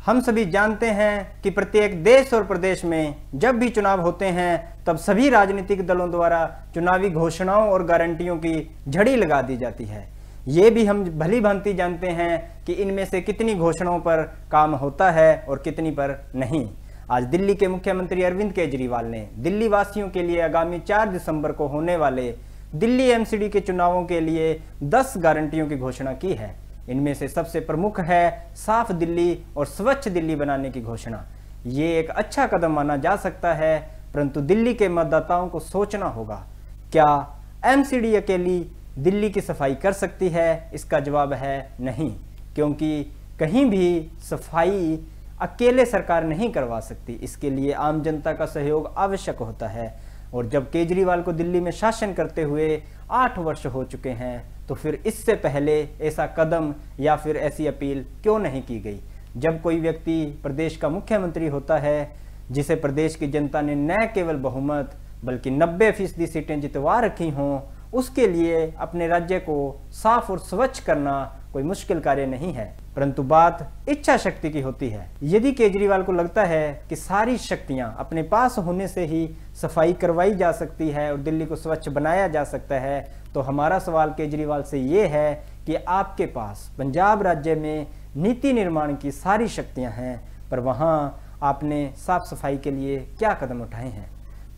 हम सभी जानते हैं कि प्रत्येक देश और प्रदेश में जब भी चुनाव होते हैं तब सभी राजनीतिक दलों द्वारा चुनावी घोषणाओं और गारंटियों की झड़ी लगा दी जाती है। ये भी हम भली भांति जानते हैं कि इनमें से कितनी घोषणाओं पर काम होता है और कितनी पर नहीं। आज दिल्ली के मुख्यमंत्री अरविंद केजरीवाल ने दिल्ली वासियों के लिए आगामी 4 दिसंबर को होने वाले दिल्ली एमसीडी के चुनावों के लिए 10 गारंटियों की घोषणा की है। इनमें से सबसे प्रमुख है साफ दिल्ली और स्वच्छ दिल्ली बनाने की घोषणा। ये एक अच्छा कदम माना जा सकता है, परंतु दिल्ली के मतदाताओं को सोचना होगा, क्या एमसीडी अकेली दिल्ली की सफाई कर सकती है? इसका जवाब है नहीं, क्योंकि कहीं भी सफाई अकेले सरकार नहीं करवा सकती। इसके लिए आम जनता का सहयोग आवश्यक होता है। और जब केजरीवाल को दिल्ली में शासन करते हुए 8 वर्ष हो चुके हैं, तो फिर इससे पहले ऐसा कदम या फिर ऐसी अपील क्यों नहीं की गई? जब कोई व्यक्ति प्रदेश का मुख्यमंत्री होता है, जिसे प्रदेश की जनता ने न केवल बहुमत बल्कि 90% सीटें जितवा रखी हों, उसके लिए अपने राज्य को साफ और स्वच्छ करना कोई मुश्किल कार्य नहीं है, परंतु बात इच्छा शक्ति की होती है। यदि केजरीवाल को लगता है कि सारी शक्तियां अपने पास होने से ही सफाई करवाई जा सकती है और दिल्ली को स्वच्छ बनाया जा सकता है, तो हमारा सवाल केजरीवाल से ये है कि आपके पास पंजाब राज्य में नीति निर्माण की सारी शक्तियां हैं, पर वहां आपने साफ सफाई के लिए क्या कदम उठाए हैं?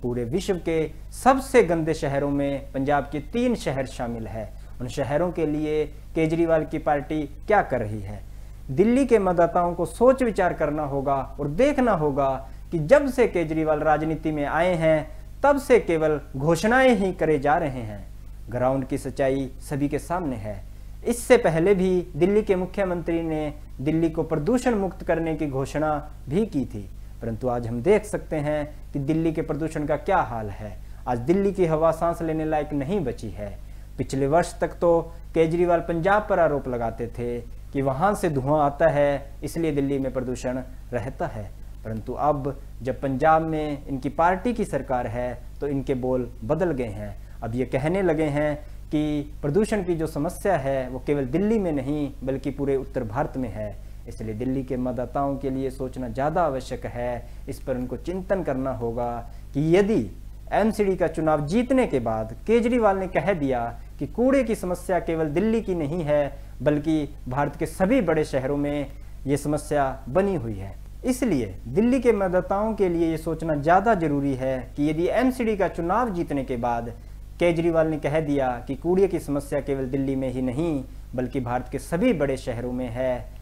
पूरे विश्व के सबसे गंदे शहरों में पंजाब के 3 शहर शामिल है। उन शहरों के लिए केजरीवाल की पार्टी क्या कर रही है? दिल्ली के मतदाताओं को सोच विचार करना होगा और देखना होगा कि जब से केजरीवाल राजनीति में आए हैं, तब से केवल घोषणाएं ही करे जा रहे हैं। ग्राउंड की सच्चाई सभी के सामने है। इससे पहले भी दिल्ली के मुख्यमंत्री ने दिल्ली को प्रदूषण मुक्त करने की घोषणा भी की थी, परंतु आज हम देख सकते हैं कि दिल्ली के प्रदूषण का क्या हाल है। आज दिल्ली की हवा सांस लेने लायक नहीं बची है। पिछले वर्ष तक तो केजरीवाल पंजाब पर आरोप लगाते थे कि वहां से धुआं आता है, इसलिए दिल्ली में प्रदूषण रहता है, परंतु अब जब पंजाब में इनकी पार्टी की सरकार है तो इनके बोल बदल गए हैं। अब ये कहने लगे हैं कि प्रदूषण की जो समस्या है वो केवल दिल्ली में नहीं बल्कि पूरे उत्तर भारत में है। इसलिए दिल्ली के मतदाताओं के लिए सोचना ज़्यादा आवश्यक है। इस पर उनको चिंतन करना होगा कि यदि एमसीडी का चुनाव जीतने के बाद केजरीवाल ने कह दिया कि कूड़े की समस्या केवल दिल्ली की नहीं है बल्कि भारत के सभी बड़े शहरों में ये समस्या बनी हुई है, इसलिए दिल्ली के मतदाताओं के लिए ये सोचना ज़्यादा जरूरी है कि यदि एमसीडी का चुनाव जीतने के बाद केजरीवाल ने कह दिया कि कूड़े की समस्या केवल दिल्ली में ही नहीं बल्कि भारत के सभी बड़े शहरों में है,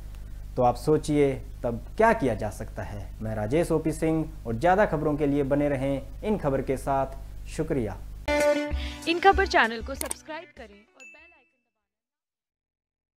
तो आप सोचिए तब क्या किया जा सकता है। मैं राजेश ओपी सिंह, और ज़्यादा खबरों के लिए बने रहें इन खबर के साथ। शुक्रिया। इन खबर चैनल को सब्सक्राइब करें।